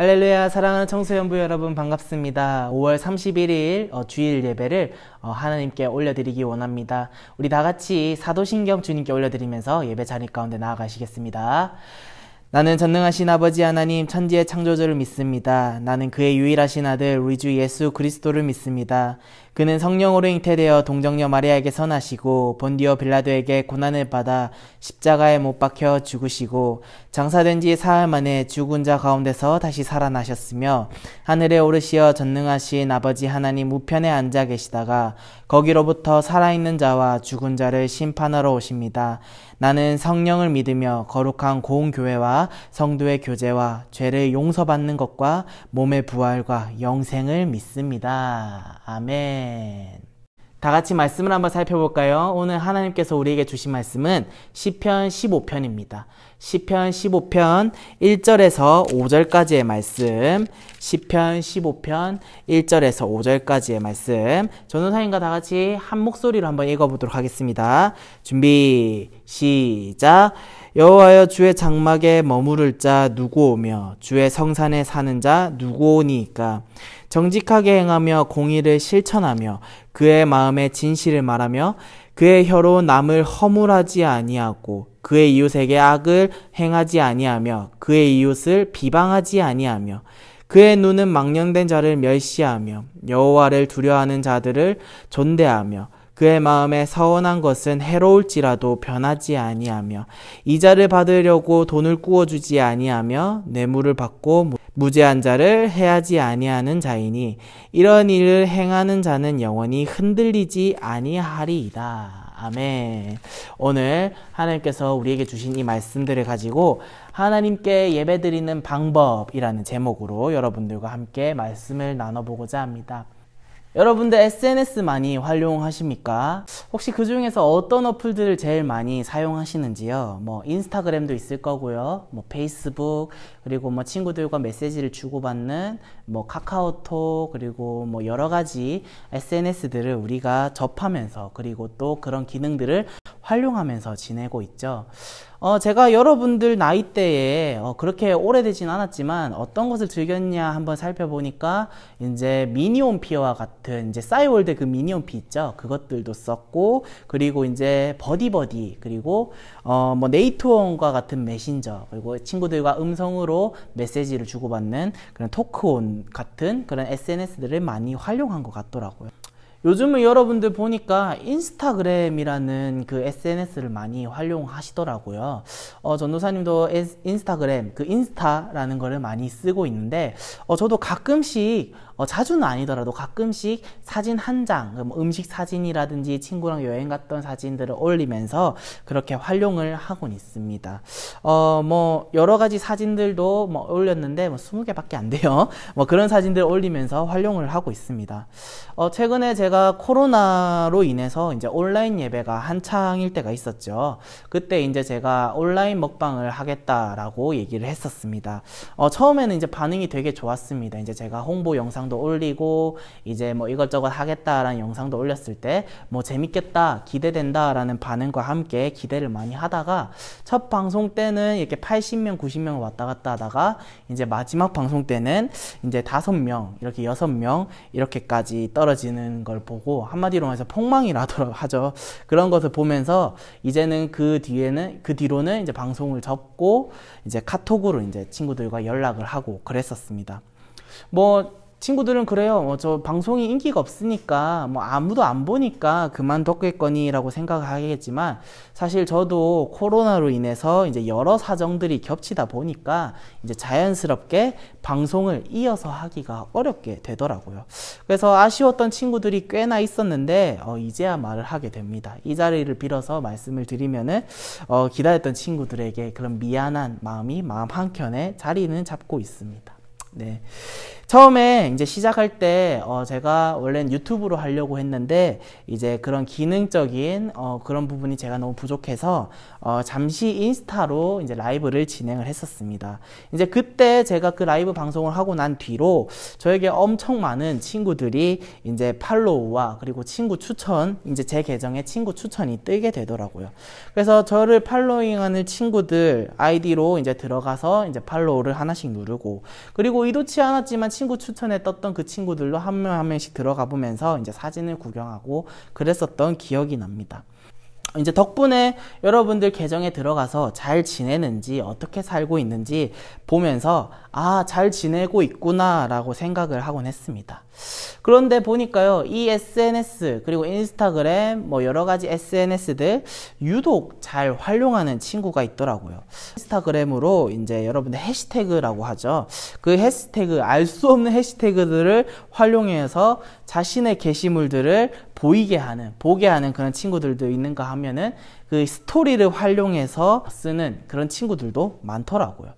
할렐루야. 사랑하는 청소년부 여러분 반갑습니다. 5월 31일 주일 예배를 하나님께 올려드리기 원합니다. 우리 다같이 사도신경 주님께 올려드리면서 예배 자리 가운데 나아가시겠습니다. 나는 전능하신 아버지 하나님 천지의 창조주를 믿습니다. 나는 그의 유일하신 아들 우리 주 예수 그리스도를 믿습니다. 그는 성령으로 잉태되어 동정녀 마리아에게 선하시고 본디오 빌라도에게 고난을 받아 십자가에 못 박혀 죽으시고 장사된 지 사흘 만에 죽은 자 가운데서 다시 살아나셨으며 하늘에 오르시어 전능하신 아버지 하나님 우편에 앉아 계시다가 거기로부터 살아있는 자와 죽은 자를 심판하러 오십니다. 나는 성령을 믿으며 거룩한 고운교회와 성도의 교제와 죄를 용서받는 것과 몸의 부활과 영생을 믿습니다. 아멘. 다같이 말씀을 한번 살펴볼까요? 오늘 하나님께서 우리에게 주신 말씀은 시편 15편입니다. 시편 15편 1절에서 5절까지의 말씀, 시편 15편 1절에서 5절까지의 말씀, 전도사님과 다같이 한 목소리로 한번 읽어보도록 하겠습니다. 준비, 시작! 여호와여, 주의 장막에 머무를 자 누구 오며 주의 성산에 사는 자 누구 오니이까? 정직하게 행하며 공의를 실천하며 그의 마음에 진실을 말하며 그의 혀로 남을 허물하지 아니하고 그의 이웃에게 악을 행하지 아니하며 그의 이웃을 비방하지 아니하며 그의 눈은 망령된 자를 멸시하며 여호와를 두려워하는 자들을 존대하며 그의 마음에 서원한 것은 해로울지라도 변하지 아니하며 이자를 받으려고 돈을 꾸어주지 아니하며 뇌물을 받고 무죄한 자를 해하지 아니하는 자이니 이런 일을 행하는 자는 영원히 흔들리지 아니하리이다. 아멘. 오늘 하나님께서 우리에게 주신 이 말씀들을 가지고 하나님께 예배드리는 방법이라는 제목으로 여러분들과 함께 말씀을 나눠보고자 합니다. 여러분들 SNS 많이 활용하십니까? 혹시 그 중에서 어떤 어플들을 제일 많이 사용하시는지요? 뭐 인스타그램도 있을 거고요. 뭐 페이스북, 그리고 뭐 친구들과 메시지를 주고받는 뭐 카카오톡, 그리고 뭐 여러 가지 SNS들을 우리가 접하면서 그리고 또 그런 기능들을 활용하면서 지내고 있죠. 제가 여러분들 나이대에 그렇게 오래되진 않았지만 어떤 것을 즐겼냐 한번 살펴보니까 이제 미니홈피와 같은 이제 싸이월드 그 미니홈피 있죠. 그것들도 썼고, 그리고 이제 버디버디, 그리고 뭐 네이트온과 같은 메신저, 그리고 친구들과 음성으로 메시지를 주고받는 그런 토크온 같은 그런 SNS들을 많이 활용한 것 같더라고요. 요즘은 여러분들 보니까 인스타그램이라는 그 SNS를 많이 활용하시더라고요. 전도사님도 인스타그램, 그 인스타라는 거를 많이 쓰고 있는데, 저도 가끔씩, 자주는 아니더라도 가끔씩 사진 한 장, 음식 사진이라든지 친구랑 여행 갔던 사진들을 올리면서 그렇게 활용을 하곤 있습니다. 뭐, 여러 가지 사진들도 뭐 올렸는데, 뭐 20개밖에 안 돼요. 뭐 그런 사진들 올리면서 활용을 하고 있습니다. 최근에 제가 코로나로 인해서 이제 온라인 예배가 한창일 때가 있었죠. 그때 이제 제가 온라인 먹방을 하겠다라고 얘기를 했었습니다. 처음에는 이제 반응이 되게 좋았습니다. 이제 제가 홍보 영상도 올리고 이제 뭐 이것저것 하겠다라는 영상도 올렸을 때 뭐 재밌겠다, 기대된다라는 반응과 함께 기대를 많이 하다가 첫 방송 때는 이렇게 80명, 90명 왔다 갔다 하다가 이제 마지막 방송 때는 이제 5명, 이렇게 6명 이렇게까지 떨어지는 걸 보고 한마디로 말해서 폭망이라고 하죠. 그런 것을 보면서 이제는 그 뒤로는 이제 방송을 접고 이제 카톡으로 이제 친구들과 연락을 하고 그랬었습니다. 뭐 친구들은 그래요. 저 방송이 인기가 없으니까 뭐 아무도 안 보니까 그만뒀겠거니 라고 생각을 하겠지만, 사실 저도 코로나로 인해서 이제 여러 사정들이 겹치다 보니까 이제 자연스럽게 방송을 이어서 하기가 어렵게 되더라고요. 그래서 아쉬웠던 친구들이 꽤나 있었는데 이제야 말을 하게 됩니다. 이 자리를 빌어서 말씀을 드리면은 기다렸던 친구들에게 그런 미안한 마음이 마음 한켠에 자리는 잡고 있습니다. 네. 처음에 이제 시작할 때 제가 원래는 유튜브로 하려고 했는데 이제 그런 기능적인 그런 부분이 제가 너무 부족해서 잠시 인스타로 이제 라이브를 진행을 했었습니다. 이제 그때 제가 그 라이브 방송을 하고 난 뒤로 저에게 엄청 많은 친구들이 이제 팔로우와 그리고 친구 추천, 이제 제 계정에 친구 추천이 뜨게 되더라고요. 그래서 저를 팔로잉하는 친구들 아이디로 이제 들어가서 이제 팔로우를 하나씩 누르고, 그리고 그리고 의도치 않았지만 친구 추천에 떴던 그 친구들로 한 명 한 명씩 들어가 보면서 이제 사진을 구경하고 그랬었던 기억이 납니다. 이제 덕분에 여러분들 계정에 들어가서 잘 지내는지 어떻게 살고 있는지 보면서 아, 잘 지내고 있구나 라고 생각을 하곤 했습니다. 그런데 보니까요, 이 SNS 그리고 인스타그램 뭐 여러가지 SNS들 유독 잘 활용하는 친구가 있더라고요. 인스타그램으로 이제 여러분들 해시태그라고 하죠. 그 해시태그, 알 수 없는 해시태그들을 활용해서 자신의 게시물들을 보게 하는 그런 친구들도 있는가 하면은 그 스토리를 활용해서 쓰는 그런 친구들도 많더라고요.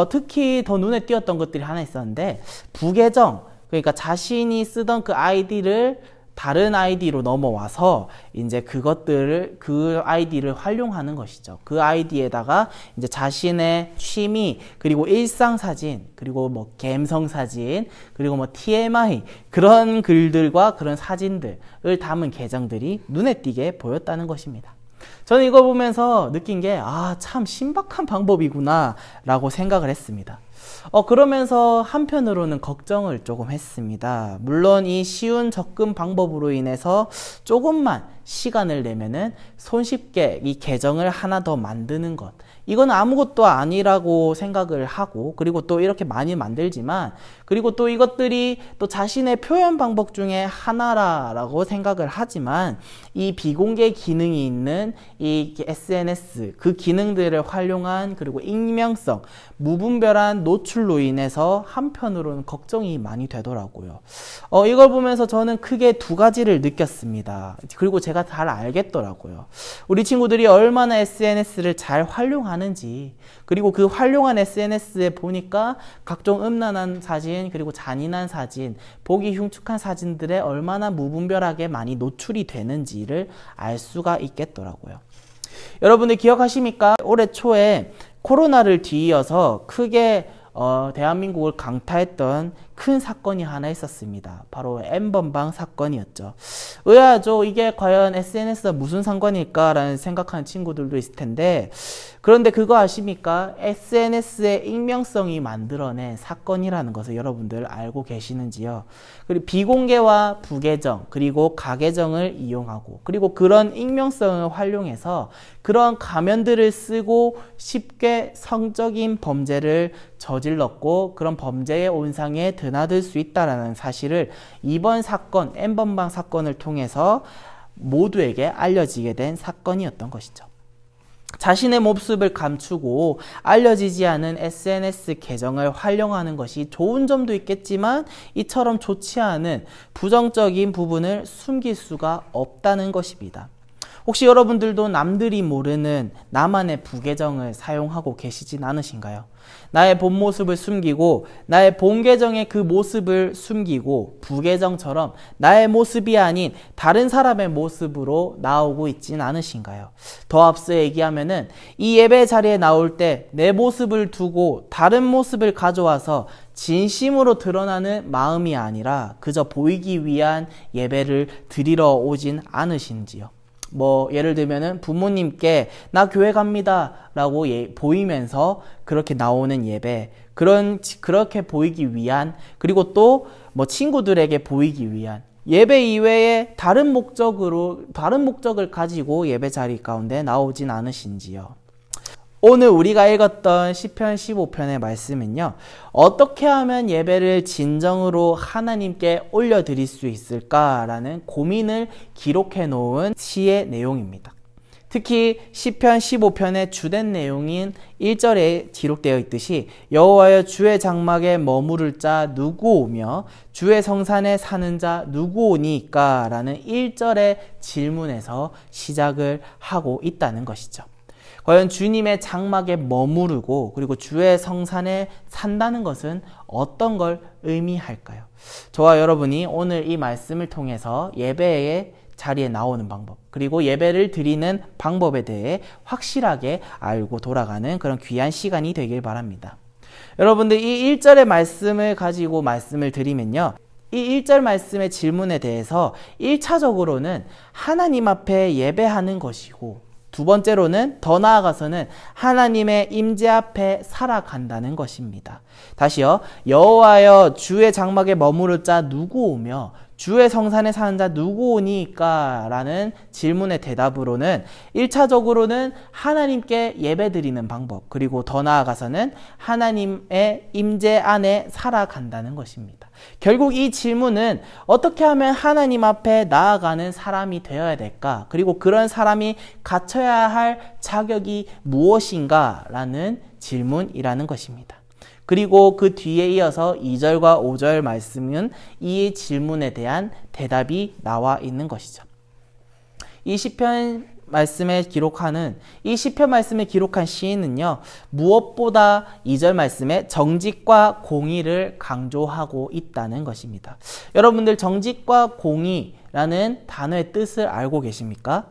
특히 더 눈에 띄었던 것들이 하나 있었는데, 부계정, 그러니까 자신이 쓰던 그 아이디를 다른 아이디로 넘어와서 이제 그 아이디를 활용하는 것이죠. 그 아이디에다가 이제 자신의 취미, 그리고 일상 사진, 그리고 뭐 감성 사진, 그리고 뭐 TMI, 그런 글들과 그런 사진들을 담은 계정들이 눈에 띄게 보였다는 것입니다. 저는 이거 보면서 느낀 게, 아, 참 신박한 방법이구나 라고 생각을 했습니다. 그러면서 한편으로는 걱정을 조금 했습니다. 물론 이 쉬운 접근 방법으로 인해서 조금만 시간을 내면은 손쉽게 이 계정을 하나 더 만드는 것, 이건 아무것도 아니라고 생각을 하고, 그리고 또 이렇게 많이 만들지만, 그리고 또 이것들이 또 자신의 표현 방법 중에 하나라고 생각을 하지만, 이 비공개 기능이 있는 이 SNS, 그 기능들을 활용한, 그리고 익명성, 무분별한 노출로 인해서 한편으로는 걱정이 많이 되더라고요. 이걸 보면서 저는 크게 두 가지를 느꼈습니다. 그리고 제가 잘 알겠더라고요. 우리 친구들이 얼마나 SNS를 잘 활용하는지, 그리고 그 활용한 SNS에 보니까 각종 음란한 사진, 그리고 잔인한 사진, 보기 흉측한 사진들에 얼마나 무분별하게 많이 노출이 되는지를 알 수가 있겠더라고요. 여러분들 기억하십니까? 올해 초에 코로나를 뒤이어서 크게 대한민국을 강타했던 큰 사건이 하나 있었습니다. 바로 N번방 사건이었죠. 의아하죠. 이게 과연 SNS와 무슨 상관일까라는 생각하는 친구들도 있을 텐데, 그런데 그거 아십니까? SNS의 익명성이 만들어낸 사건이라는 것을 여러분들 알고 계시는지요? 그리고 비공개와 부계정, 그리고 가계정을 이용하고, 그리고 그런 익명성을 활용해서 그런 가면들을 쓰고 쉽게 성적인 범죄를 저질렀고, 그런 범죄의 온상에 드나들 수 있다는 사실을 이번 사건, N번방 사건을 통해서 모두에게 알려지게 된 사건이었던 것이죠. 자신의 모습을 감추고 알려지지 않은 SNS 계정을 활용하는 것이 좋은 점도 있겠지만, 이처럼 좋지 않은 부정적인 부분을 숨길 수가 없다는 것입니다. 혹시 여러분들도 남들이 모르는 나만의 부계정을 사용하고 계시진 않으신가요? 나의 본 모습을 숨기고, 나의 본 계정의 그 모습을 숨기고, 부계정처럼 나의 모습이 아닌 다른 사람의 모습으로 나오고 있진 않으신가요? 더 앞서 얘기하면은 이 예배 자리에 나올 때 내 모습을 두고 다른 모습을 가져와서 진심으로 드러나는 마음이 아니라 그저 보이기 위한 예배를 드리러 오진 않으신지요? 뭐 예를 들면은 부모님께 나 교회 갑니다 라고 보이면서 그렇게 나오는 예배, 그렇게 보이기 위한, 그리고 또 뭐 친구들에게 보이기 위한 예배 이외에 다른 목적을 가지고 예배 자리 가운데 나오진 않으신지요? 오늘 우리가 읽었던 시편 15편의 말씀은요, 어떻게 하면 예배를 진정으로 하나님께 올려드릴 수 있을까라는 고민을 기록해 놓은 시의 내용입니다. 특히 시편 15편의 주된 내용인 1절에 기록되어 있듯이 여호와여 주의 장막에 머무를 자 누구 오며 주의 성산에 사는 자 누구 오니까? 라는 1절의 질문에서 시작을 하고 있다는 것이죠. 과연 주님의 장막에 머무르고 그리고 주의 성산에 산다는 것은 어떤 걸 의미할까요? 저와 여러분이 오늘 이 말씀을 통해서 예배의 자리에 나오는 방법, 그리고 예배를 드리는 방법에 대해 확실하게 알고 돌아가는 그런 귀한 시간이 되길 바랍니다. 여러분들 이 1절의 말씀을 가지고 말씀을 드리면요, 이 1절 말씀의 질문에 대해서 1차적으로는 하나님 앞에 예배하는 것이고, 두 번째로는 더 나아가서는 하나님의 임재 앞에 살아간다는 것입니다. 다시요. 여호와여 주의 장막에 머무를 자 누구 오며 주의 성산에 사는 자 누구 오니까? 라는 질문의 대답으로는 1차적으로는 하나님께 예배드리는 방법, 그리고 더 나아가서는 하나님의 임재 안에 살아간다는 것입니다. 결국 이 질문은 어떻게 하면 하나님 앞에 나아가는 사람이 되어야 될까? 그리고 그런 사람이 갖춰야 할 자격이 무엇인가? 라는 질문이라는 것입니다. 그리고 그 뒤에 이어서 2절과 5절 말씀은 이 질문에 대한 대답이 나와 있는 것이죠. 이 시편 말씀에 기록한 시인은요, 무엇보다 2절 말씀에 정직과 공의를 강조하고 있다는 것입니다. 여러분들 정직과 공의라는 단어의 뜻을 알고 계십니까?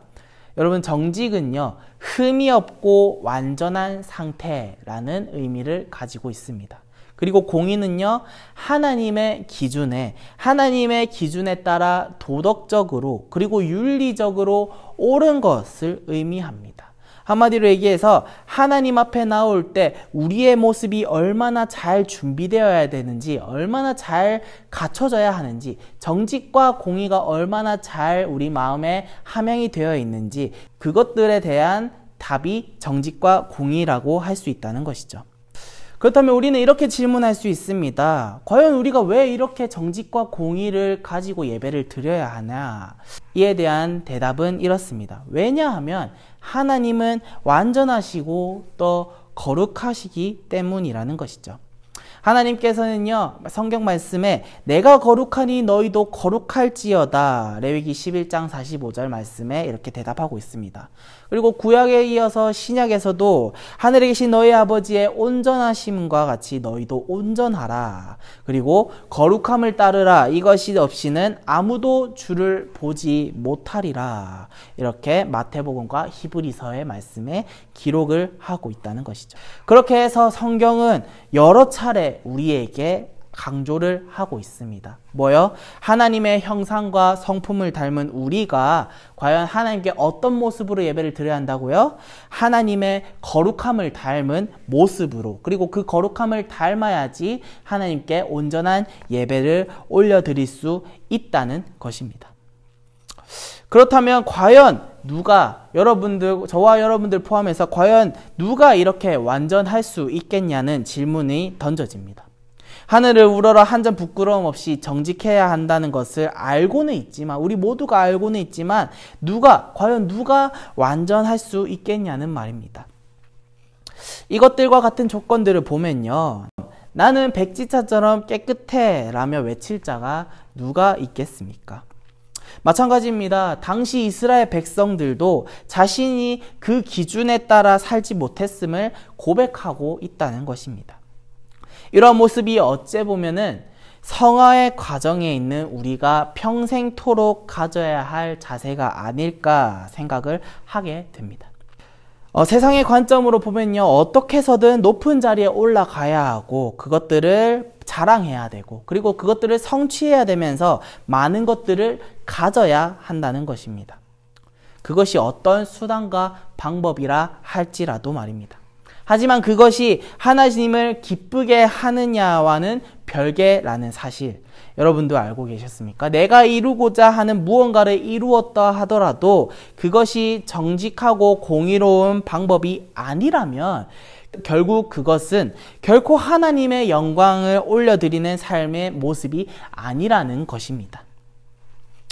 여러분, 정직은요, 흠이 없고 완전한 상태라는 의미를 가지고 있습니다. 그리고 공의는요, 하나님의 기준에 따라 도덕적으로 그리고 윤리적으로 옳은 것을 의미합니다. 한마디로 얘기해서 하나님 앞에 나올 때 우리의 모습이 얼마나 잘 준비되어야 되는지, 얼마나 잘 갖춰져야 하는지, 정직과 공의가 얼마나 잘 우리 마음에 함양이 되어 있는지, 그것들에 대한 답이 정직과 공의라고 할 수 있다는 것이죠. 그렇다면 우리는 이렇게 질문할 수 있습니다. 과연 우리가 왜 이렇게 정직과 공의를 가지고 예배를 드려야 하나? 이에 대한 대답은 이렇습니다. 왜냐하면 하나님은 완전하시고 또 거룩하시기 때문이라는 것이죠. 하나님께서는요, 성경 말씀에 내가 거룩하니 너희도 거룩할지어다, 레위기 11장 45절 말씀에 이렇게 대답하고 있습니다. 그리고 구약에 이어서 신약에서도 하늘에 계신 너희 아버지의 온전하심과 같이 너희도 온전하라, 그리고 거룩함을 따르라, 이것이 없이는 아무도 주를 보지 못하리라, 이렇게 마태복음과 히브리서의 말씀에 기록을 하고 있다는 것이죠. 그렇게 해서 성경은 여러 차례 우리에게 강조를 하고 있습니다. 뭐요? 하나님의 형상과 성품을 닮은 우리가 과연 하나님께 어떤 모습으로 예배를 드려야 한다고요? 하나님의 거룩함을 닮은 모습으로, 그리고 그 거룩함을 닮아야지 하나님께 온전한 예배를 올려드릴 수 있다는 것입니다. 그렇다면 과연 누가, 저와 여러분들 포함해서 과연 누가 이렇게 완전할 수 있겠냐는 질문이 던져집니다. 하늘을 우러러 한 점 부끄러움 없이 정직해야 한다는 것을 알고는 있지만, 우리 모두가 알고는 있지만, 과연 누가 완전할 수 있겠냐는 말입니다. 이것들과 같은 조건들을 보면요, 나는 백지차처럼 깨끗해 라며 외칠 자가 누가 있겠습니까? 마찬가지입니다. 당시 이스라엘 백성들도 자신이 그 기준에 따라 살지 못했음을 고백하고 있다는 것입니다. 이러한 모습이 어째 보면은 성화의 과정에 있는 우리가 평생토록 가져야 할 자세가 아닐까 생각을 하게 됩니다. 세상의 관점으로 보면요, 어떻게 해서든 높은 자리에 올라가야 하고 그것들을 자랑해야 되고, 그리고 그것들을 성취해야 되면서 많은 것들을 가져야 한다는 것입니다. 그것이 어떤 수단과 방법이라 할지라도 말입니다. 하지만 그것이 하나님을 기쁘게 하느냐와는 별개라는 사실, 여러분도 알고 계셨습니까? 내가 이루고자 하는 무언가를 이루었다 하더라도 그것이 정직하고 공의로운 방법이 아니라면 결국 그것은 결코 하나님의 영광을 올려드리는 삶의 모습이 아니라는 것입니다.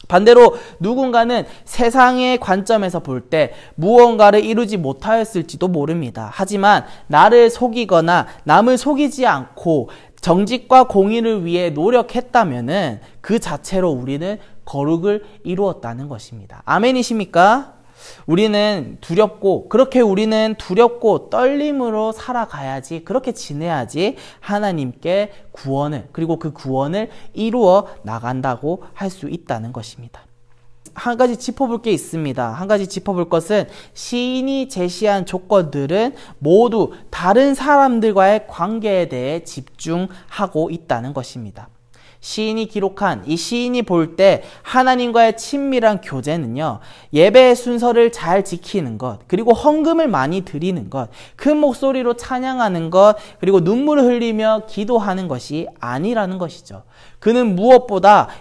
반대로 누군가는 세상의 관점에서 볼 때 무언가를 이루지 못하였을지도 모릅니다. 하지만 나를 속이거나 남을 속이지 않고 정직과 공의를 위해 노력했다면은 그 자체로 우리는 거룩을 이루었다는 것입니다. 아멘이십니까? 우리는 두렵고 떨림으로 살아가야지, 그렇게 지내야지 하나님께 구원을, 그리고 그 구원을 이루어 나간다고 할 수 있다는 것입니다. 한 가지 짚어볼 게 있습니다. 한 가지 짚어볼 것은 시인이 제시한 조건들은 모두 다른 사람들과의 관계에 대해 집중하고 있다는 것입니다. 시인이 기록한 이 시인이 볼 때 하나님과의 친밀한 교제는요, 예배의 순서를 잘 지키는 것, 그리고 헌금을 많이 드리는 것, 큰 목소리로 찬양하는 것, 그리고 눈물을 흘리며 기도하는 것이 아니라는 것이죠.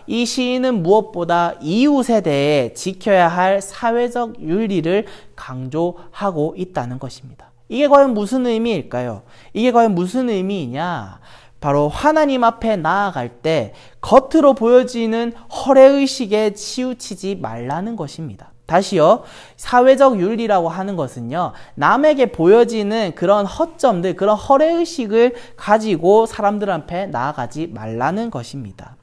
이 시인은 무엇보다 이웃에 대해 지켜야 할 사회적 윤리를 강조하고 있다는 것입니다. 이게 과연 무슨 의미일까요? 이게 과연 무슨 의미이냐? 바로 하나님 앞에 나아갈 때 겉으로 보여지는 허례의식에 치우치지 말라는 것입니다. 다시요. 사회적 윤리라고 하는 것은요, 남에게 보여지는 그런 허점들, 그런 허례의식을 가지고 사람들 앞에 나아가지 말라는 것입니다.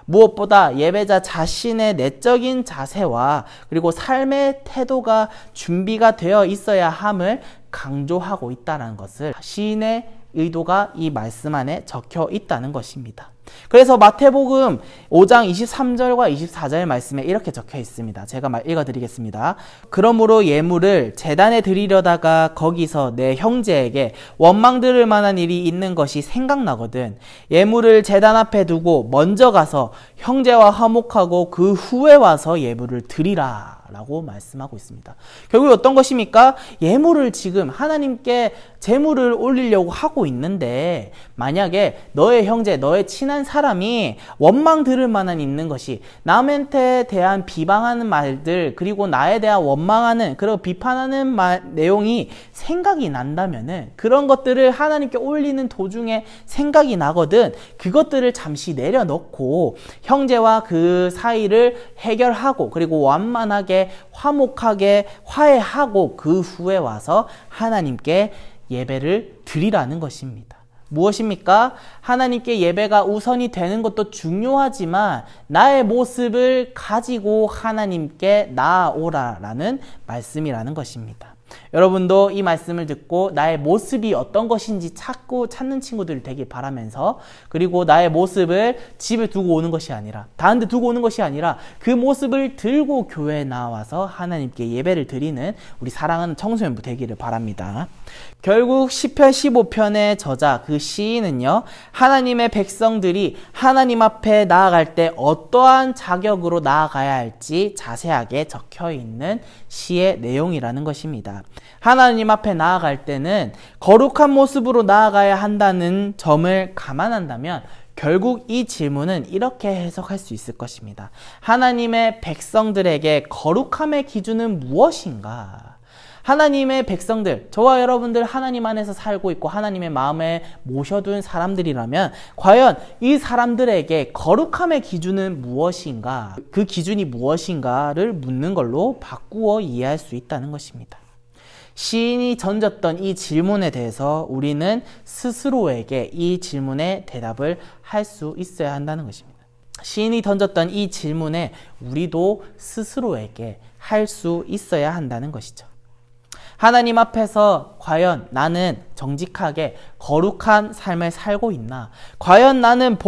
무엇보다 예배자 자신의 내적인 자세와 그리고 삶의 태도가 준비가 되어 있어야 함을 강조하고 있다는 것을 시인의 의도가 이 말씀 안에 적혀 있다는 것입니다. 그래서 마태복음 5장 23절과 24절 말씀에 이렇게 적혀 있습니다. 제가 읽어드리겠습니다. 그러므로 예물을 제단에 드리려다가 거기서 내 형제에게 원망 들을 만한 일이 있는 것이 생각나거든 예물을 제단 앞에 두고 먼저 가서 형제와 화목하고 그 후에 와서 예물을 드리라 라고 말씀하고 있습니다. 결국 어떤 것입니까? 예물을 지금 하나님께 제물을 올리려고 하고 있는데 만약에 너의 형제, 너의 친한 사람이 원망 들을 만한 있는 것이 남한테 대한 비방하는 말들 그리고 나에 대한 원망하는 그리고 비판하는 내용이 생각이 난다면은 그런 것들을 하나님께 올리는 도중에 생각이 나거든 그것들을 잠시 내려놓고 형제와 그 사이를 해결하고 그리고 완만하게 화목하게 화해하고 그 후에 와서 하나님께 예배를 드리라는 것입니다. 무엇입니까? 하나님께 예배가 우선이 되는 것도 중요하지만 나의 모습을 가지고 하나님께 나아오라라는 말씀이라는 것입니다. 여러분도 이 말씀을 듣고 나의 모습이 어떤 것인지 찾는 친구들이 되길 바라면서 그리고 나의 모습을 집에 두고 오는 것이 아니라 다른 데 두고 오는 것이 아니라 그 모습을 들고 교회에 나와서 하나님께 예배를 드리는 우리 사랑하는 청소년부 되기를 바랍니다. 결국 시편 15편의 저자 그 시인은요 하나님의 백성들이 하나님 앞에 나아갈 때 어떠한 자격으로 나아가야 할지 자세하게 적혀있는 시의 내용이라는 것입니다. 하나님 앞에 나아갈 때는 거룩한 모습으로 나아가야 한다는 점을 감안한다면 결국 이 질문은 이렇게 해석할 수 있을 것입니다. 하나님의 백성들에게 거룩함의 기준은 무엇인가? 하나님의 백성들, 저와 여러분들 하나님 안에서 살고 있고 하나님의 마음에 모셔둔 사람들이라면 과연 이 사람들에게 거룩함의 기준은 무엇인가? 그 기준이 무엇인가를 묻는 걸로 바꾸어 이해할 수 있다는 것입니다. 시인이 던졌던 이 질문에 대해서 우리는 스스로에게 이 질문에 대답을 할 수 있어야 한다는 것입니다. 시인이 던졌던 이 질문에 우리도 스스로에게 할 수 있어야 한다는 것이죠. 하나님 앞에서 과연 나는 정직하게 거룩한 삶을 살고 있나? 과연 나는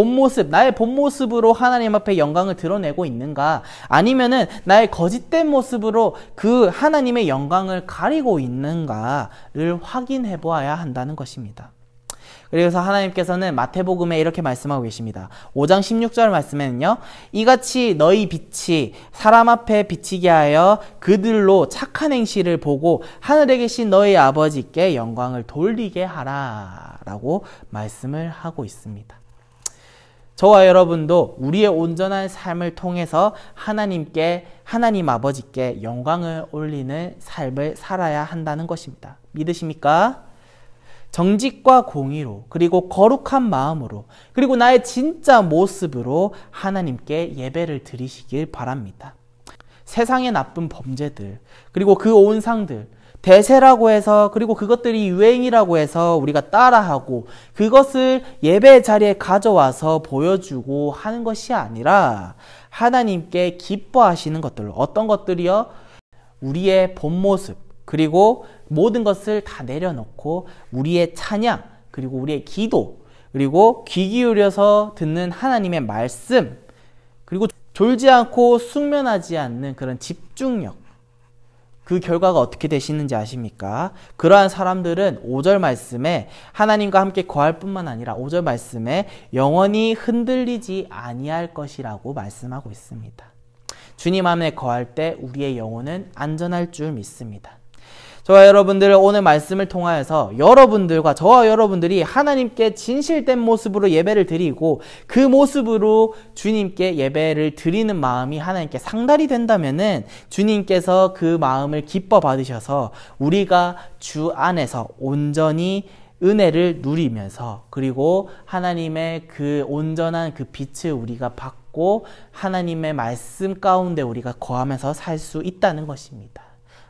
나의 본 모습으로 하나님 앞에 영광을 드러내고 있는가? 아니면은 나의 거짓된 모습으로 그 하나님의 영광을 가리고 있는가를 확인해 보아야 한다는 것입니다. 그래서 하나님께서는 마태복음에 이렇게 말씀하고 계십니다. 5장 16절 말씀에는요. 이같이 너희 빛이 사람 앞에 비치게 하여 그들로 착한 행실을 보고 하늘에 계신 너희 아버지께 영광을 돌리게 하라 라고 말씀을 하고 있습니다. 저와 여러분도 우리의 온전한 삶을 통해서 하나님 아버지께 영광을 올리는 삶을 살아야 한다는 것입니다. 믿으십니까? 정직과 공의로 그리고 거룩한 마음으로 그리고 나의 진짜 모습으로 하나님께 예배를 드리시길 바랍니다. 세상의 나쁜 범죄들 그리고 그 온상들 대세라고 해서 그리고 그것들이 유행이라고 해서 우리가 따라하고 그것을 예배 자리에 가져와서 보여주고 하는 것이 아니라 하나님께 기뻐하시는 것들 어떤 것들이요? 우리의 본 모습 그리고 모든 것을 다 내려놓고 우리의 찬양 그리고 우리의 기도 그리고 귀 기울여서 듣는 하나님의 말씀 그리고 졸지 않고 숙면하지 않는 그런 집중력 그 결과가 어떻게 되시는지 아십니까? 그러한 사람들은 5절 말씀에 하나님과 함께 거할 뿐만 아니라 5절 말씀에 영원히 흔들리지 아니할 것이라고 말씀하고 있습니다. 주님 안에 거할 때 우리의 영혼은 안전할 줄 믿습니다. 저와 여러분들 오늘 말씀을 통하여서 여러분들과 저와 여러분들이 하나님께 진실된 모습으로 예배를 드리고 그 모습으로 주님께 예배를 드리는 마음이 하나님께 상달이 된다면은 주님께서 그 마음을 기뻐 받으셔서 우리가 주 안에서 온전히 은혜를 누리면서 그리고 하나님의 그 온전한 그 빛을 우리가 받고 하나님의 말씀 가운데 우리가 거하면서 살 수 있다는 것입니다.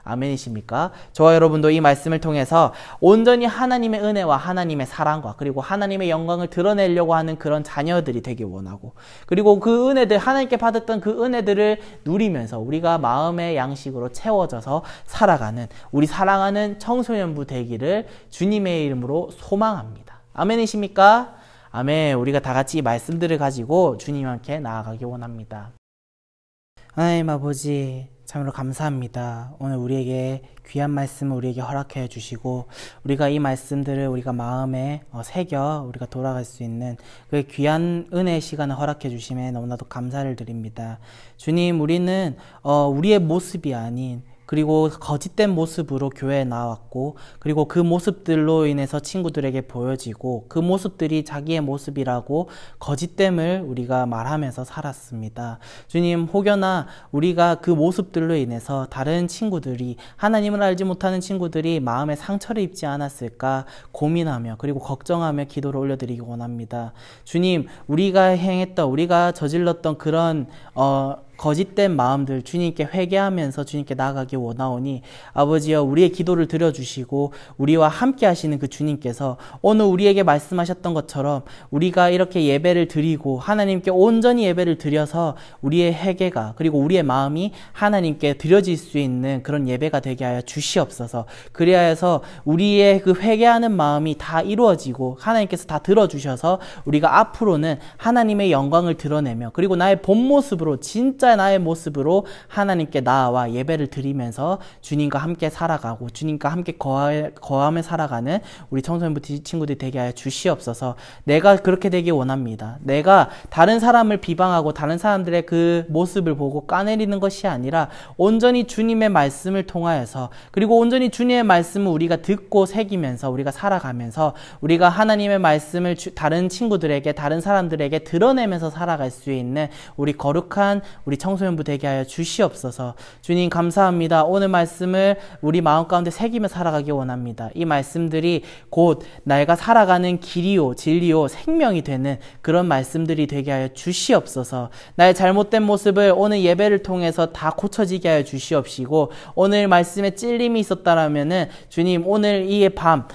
아멘이십니까? 저와 여러분도 이 말씀을 통해서 온전히 하나님의 은혜와 하나님의 사랑과 그리고 하나님의 영광을 드러내려고 하는 그런 자녀들이 되길 원하고 그리고 그 은혜들 하나님께 받았던 그 은혜들을 누리면서 우리가 마음의 양식으로 채워져서 살아가는 우리 사랑하는 청소년부 되기를 주님의 이름으로 소망합니다. 아멘이십니까? 아멘. 우리가 다 같이 이 말씀들을 가지고 주님 함께 나아가기 원합니다. 하나님 아버지 참으로 감사합니다. 오늘 우리에게 귀한 말씀을 우리에게 허락해 주시고 우리가 이 말씀들을 우리가 마음에 새겨 우리가 돌아갈 수 있는 그 귀한 은혜의 시간을 허락해 주심에 너무나도 감사를 드립니다. 주님, 우리는 우리의 모습이 아닌 그리고 거짓된 모습으로 교회에 나왔고 그리고 그 모습들로 인해서 친구들에게 보여지고 그 모습들이 자기의 모습이라고 거짓됨을 우리가 말하면서 살았습니다. 주님, 혹여나 우리가 그 모습들로 인해서 다른 친구들이 하나님을 알지 못하는 친구들이 마음에 상처를 입지 않았을까 고민하며 그리고 걱정하며 기도를 올려드리기 원합니다. 주님, 우리가 저질렀던 그런 거짓된 마음들 주님께 회개하면서 주님께 나아가기 원하오니 아버지여 우리의 기도를 들어주시고 우리와 함께 하시는 그 주님께서 오늘 우리에게 말씀하셨던 것처럼 우리가 이렇게 예배를 드리고 하나님께 온전히 예배를 드려서 우리의 회개가 그리고 우리의 마음이 하나님께 드려질 수 있는 그런 예배가 되게 하여 주시옵소서. 그리하여서 우리의 그 회개하는 마음이 다 이루어지고 하나님께서 다 들어주셔서 우리가 앞으로는 하나님의 영광을 드러내며 그리고 나의 본 모습으로 진짜 나의 모습으로 하나님께 나아와 예배를 드리면서 주님과 함께 살아가고 주님과 함께 거하며 살아가는 우리 청소년부 친구들이 되게 하여 주시옵소서. 내가 그렇게 되기 원합니다. 내가 다른 사람을 비방하고 다른 사람들의 그 모습을 보고 까내리는 것이 아니라 온전히 주님의 말씀을 통하여서 그리고 온전히 주님의 말씀을 우리가 듣고 새기면서 우리가 살아가면서 우리가 하나님의 말씀을 다른 친구들에게 다른 사람들에게 드러내면서 살아갈 수 있는 우리 거룩한 우리 청소년부 되게 하여 주시옵소서. 주님 감사합니다. 오늘 말씀을 우리 마음 가운데 새기며 살아가기 원합니다. 이 말씀들이 곧 내가 살아가는 길이요 진리요 생명이 되는 그런 말씀들이 되게 하여 주시옵소서. 나의 잘못된 모습을 오늘 예배를 통해서 다 고쳐지게 하여 주시옵시고 오늘 말씀에 찔림이 있었다라면은 주님 오늘 이 밤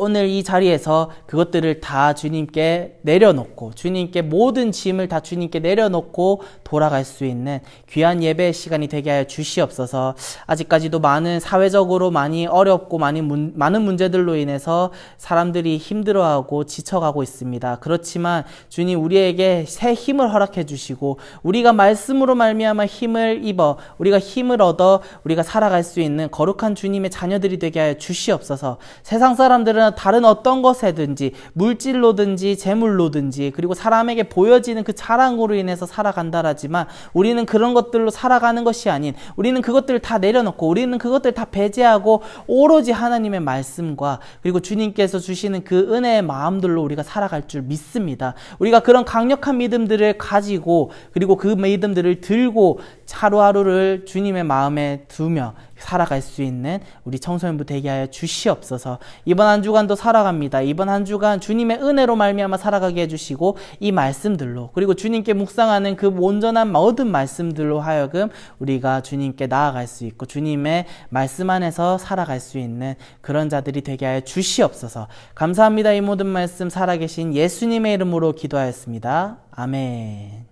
오늘 이 자리에서 그것들을 다 주님께 내려놓고 주님께 모든 짐을 다 주님께 내려놓고 돌아갈 수 있는 귀한 예배의 시간이 되게 하여 주시옵소서. 아직까지도 사회적으로 많이 어렵고 많은 문제들로 인해서 사람들이 힘들어하고 지쳐가고 있습니다. 그렇지만 주님 우리에게 새 힘을 허락해 주시고 우리가 말씀으로 말미암아 힘을 입어 우리가 힘을 얻어 우리가 살아갈 수 있는 거룩한 주님의 자녀들이 되게 하여 주시옵소서. 세상 사람들은 다른 어떤 것에든지 물질로든지 재물로든지 그리고 사람에게 보여지는 그 자랑으로 인해서 살아간다라지만 우리는 그런 것들로 살아가는 것이 아닌 우리는 그것들을 다 내려놓고 우리는 그것들을 다 배제하고 오로지 하나님의 말씀과 그리고 주님께서 주시는 그 은혜의 마음들로 우리가 살아갈 줄 믿습니다. 우리가 그런 강력한 믿음들을 가지고 그리고 그 믿음들을 들고 하루하루를 주님의 마음에 두며 살아갈 수 있는 우리 청소년부 되게 하여 주시옵소서. 이번 한 주간도 살아갑니다. 이번 한 주간 주님의 은혜로 말미암아 살아가게 해주시고 이 말씀들로 그리고 주님께 묵상하는 그 온전한 모든 말씀들로 하여금 우리가 주님께 나아갈 수 있고 주님의 말씀 안에서 살아갈 수 있는 그런 자들이 되게 하여 주시옵소서. 감사합니다. 이 모든 말씀 살아계신 예수님의 이름으로 기도하였습니다. 아멘.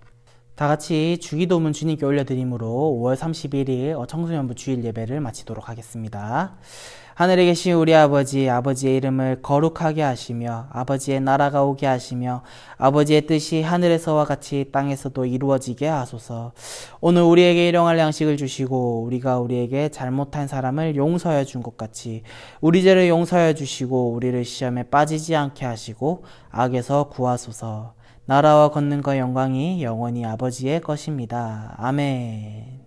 다 같이 주기도문 주님께 올려드림으로 5월 31일 청소년부 주일 예배를 마치도록 하겠습니다. 하늘에 계신 우리 아버지, 아버지의 이름을 거룩하게 하시며 아버지의 나라가 오게 하시며 아버지의 뜻이 하늘에서와 같이 땅에서도 이루어지게 하소서. 오늘 우리에게 일용할 양식을 주시고 우리가 우리에게 잘못한 사람을 용서해 준 것 같이 우리 죄를 용서해 주시고 우리를 시험에 빠지지 않게 하시고 악에서 구하소서. 나라와 권능과 영광이 영원히 아버지의 것입니다. 아멘.